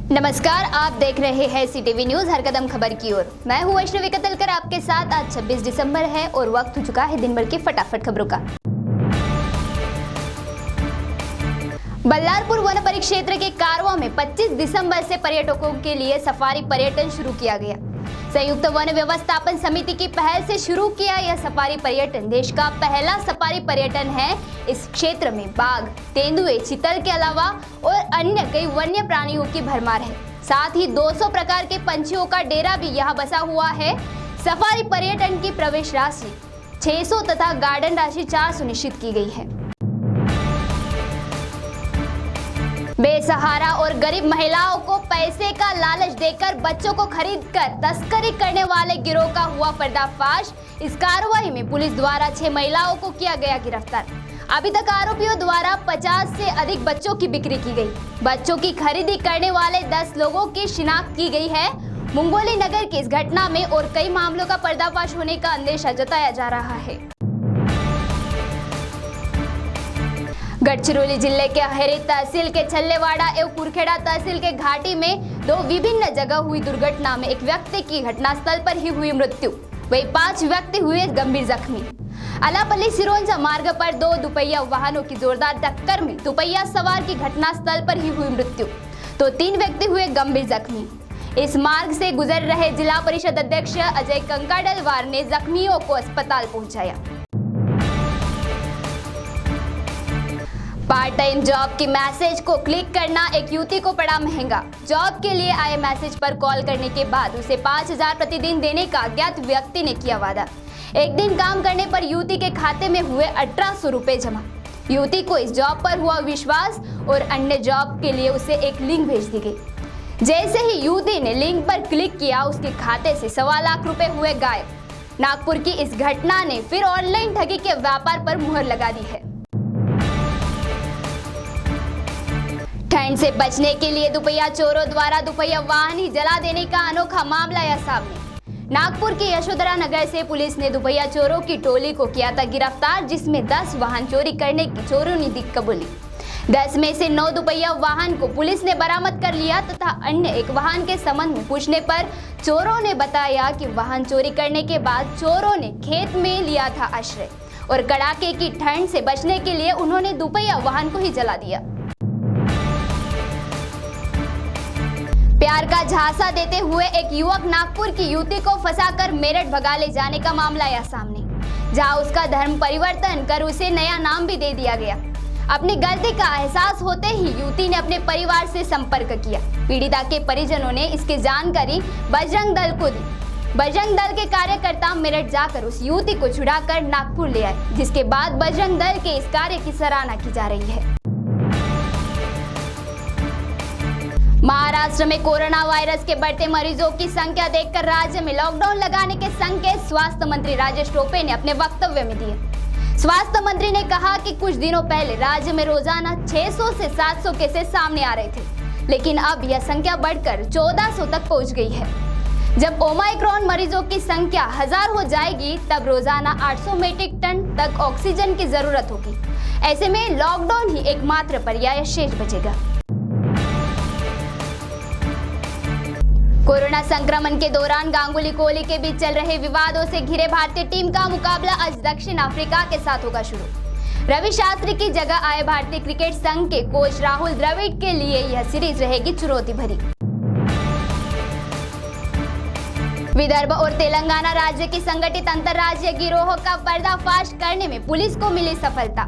नमस्कार, आप देख रहे हैं सीटीवी न्यूज हर कदम खबर की ओर। मैं हूं वैष्णवी कतलकर आपके साथ। आज 26 दिसंबर है और वक्त हो चुका है दिन भर की फटाफट खबरों का। बल्लारपुर वन परिक्षेत्र के कारवा में 25 दिसंबर से पर्यटकों के लिए सफारी पर्यटन शुरू किया गया। संयुक्त वन व्यवस्थापन समिति की पहल से शुरू किया यह सफारी पर्यटन देश का पहला सफारी पर्यटन है। इस क्षेत्र में बाघ, तेंदुए, चीतल के अलावा और अन्य कई वन्य प्राणियों की भरमार है। साथ ही 200 प्रकार के पंछियों का डेरा भी यहाँ बसा हुआ है। सफारी पर्यटन की प्रवेश राशि 600 तथा गार्डन राशि 400 निश्चित की गई है। बेसहारा और गरीब महिलाओं को पैसे का लालच देकर बच्चों को खरीदकर तस्करी करने वाले गिरोह का हुआ पर्दाफाश। इस कार्रवाई में पुलिस द्वारा 6 महिलाओं को किया गया गिरफ्तार। अभी तक आरोपियों द्वारा 50 से अधिक बच्चों की बिक्री की गई। बच्चों की खरीदी करने वाले 10 लोगों की शिनाख्त की गई है। मुंगोली नगर की इस घटना में और कई मामलों का पर्दाफाश होने का अंदेशा जताया जा रहा है। गढ़चिरौली जिले के अहेरी तहसील के छल्लेवाड़ा एवं कुरखेड़ा तहसील के घाटी में 2 विभिन्न जगह हुई दुर्घटना में एक व्यक्ति की घटनास्थल पर ही हुई मृत्यु, वही 5 व्यक्ति हुए गंभीर जख्मी। अलापल्ली सिरोंजा मार्ग पर 2 दुपहिया वाहनों की जोरदार टक्कर में दुपहिया सवार की घटनास्थल पर ही हुई मृत्यु, तो 3 व्यक्ति हुए गंभीर जख्मी। इस मार्ग से गुजर रहे जिला परिषद अध्यक्ष अजय कंकाडलवार ने जख्मियों को अस्पताल पहुंचाया। पार्ट टाइम जॉब की मैसेज को क्लिक करना एक युवती को पड़ा महंगा। जॉब के लिए आए मैसेज पर कॉल करने के बाद उसे 5000 प्रतिदिन देने का अज्ञात व्यक्ति ने किया वादा। एक दिन काम करने पर युवती के खाते में हुए 1800 रुपए जमा। युवती को इस जॉब पर हुआ विश्वास और अन्य जॉब के लिए उसे एक लिंक भेज दी गई। जैसे ही युवती ने लिंक पर क्लिक किया, उसके खाते से 1.25 लाख रुपए हुए गायब। नागपुर की इस घटना ने फिर ऑनलाइन ठगी के व्यापार पर मुहर लगा दी है। ठंड से बचने के लिए दुपहिया चोरों द्वारा दुपहिया वाहन ही जला देने का अनोखा मामला आया सामने। नागपुर के यशोधरा नगर से पुलिस ने दुपहिया चोरों की टोली को किया था गिरफ्तार, जिसमें 10 वाहन चोरी करने की चोरों ने दी कबूली। 10 में से 9 दुपहिया वाहन को पुलिस ने बरामद कर लिया तथा अन्य एक वाहन के संबंध में पूछने पर चोरों ने बताया कि वाहन चोरी करने के बाद चोरों ने खेत में लिया था आश्रय और कड़ाके की ठंड से बचने के लिए उन्होंने दुपहिया वाहन को ही जला दिया। प्यार का झांसा देते हुए एक युवक नागपुर की युवती को फंसाकर मेरठ भगा ले जाने का मामला आया सामने, जहां उसका धर्म परिवर्तन कर उसे नया नाम भी दे दिया गया। अपनी गलती का एहसास होते ही युवती ने अपने परिवार से संपर्क किया। पीड़िता के परिजनों ने इसकी जानकारी बजरंग दल को दी। बजरंग दल के कार्यकर्ता मेरठ जाकर उस युवती को छुड़ाकर नागपुर ले आए, जिसके बाद बजरंग दल के इस कार्य की सराहना की जा रही है। महाराष्ट्र में कोरोना वायरस के बढ़ते मरीजों की संख्या देखकर राज्य में लॉकडाउन लगाने के संकेत स्वास्थ्य मंत्री राजेश टोपे ने अपने वक्तव्य में दिए। स्वास्थ्य मंत्री ने कहा कि कुछ दिनों पहले राज्य में रोजाना 600 से 700 केसेस सामने आ रहे थे, लेकिन अब यह संख्या बढ़कर 1400 तक पहुंच गई है। जब ओमाइक्रॉन मरीजों की संख्या 1000 हो जाएगी, तब रोजाना 800 मीट्रिक टन तक ऑक्सीजन की जरूरत होगी। ऐसे में लॉकडाउन ही एकमात्र पर्याय शेष बचेगा। कोरोना संक्रमण के दौरान गांगुली कोहली के बीच चल रहे विवादों से घिरे भारतीय टीम का मुकाबला आज दक्षिण अफ्रीका के साथ होगा शुरू। रवि शास्त्री की जगह आए भारतीय क्रिकेट संघ के कोच राहुल द्रविड़ के लिए यह सीरीज रहेगी चुनौती भरी। विदर्भ और तेलंगाना राज्य की संगठित अंतर्राज्यीय गिरोह का पर्दाफाश करने में पुलिस को मिली सफलता।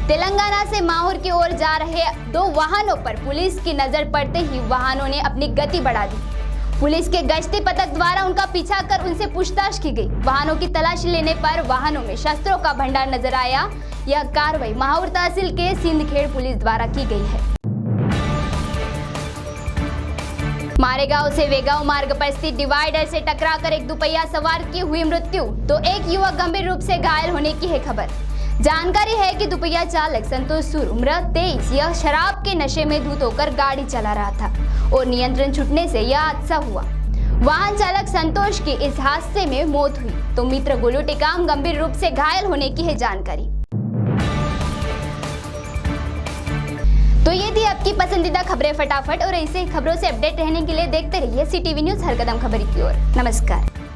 तेलंगाना से माहौर की ओर जा रहे 2 वाहनों पर पुलिस की नजर पड़ते ही वाहनों ने अपनी गति बढ़ा दी। पुलिस के गश्ती पथक द्वारा उनका पीछा कर उनसे पूछताछ की गई। वाहनों की तलाशी लेने पर वाहनों में शस्त्रों का भंडार नजर आया। यह कार्रवाई माहौर तहसील के सिंधखेड़ पुलिस द्वारा की गई है। मारेगांव से वेगांव मार्ग पर स्थित डिवाइडर से टकराकर एक दुपहिया सवार की हुई मृत्यु, तो एक युवक गंभीर रूप से घायल होने की है खबर। जानकारी है कि दुपहिया चालक संतोष सूर उम्र 23 यह शराब के नशे में धुत होकर गाड़ी चला रहा था और नियंत्रण छूटने से यह हादसा हुआ। वाहन चालक संतोष की इस हादसे में मौत हुई, तो मित्र गोलू टेकाम गंभीर रूप से घायल होने की है जानकारी। तो ये थी अब आपकी पसंदीदा खबरें फटाफट और ऐसे ही खबरों से अपडेट रहने के लिए देखते रहिए CTV न्यूज़ हर कदम खबर की ओर। नमस्कार।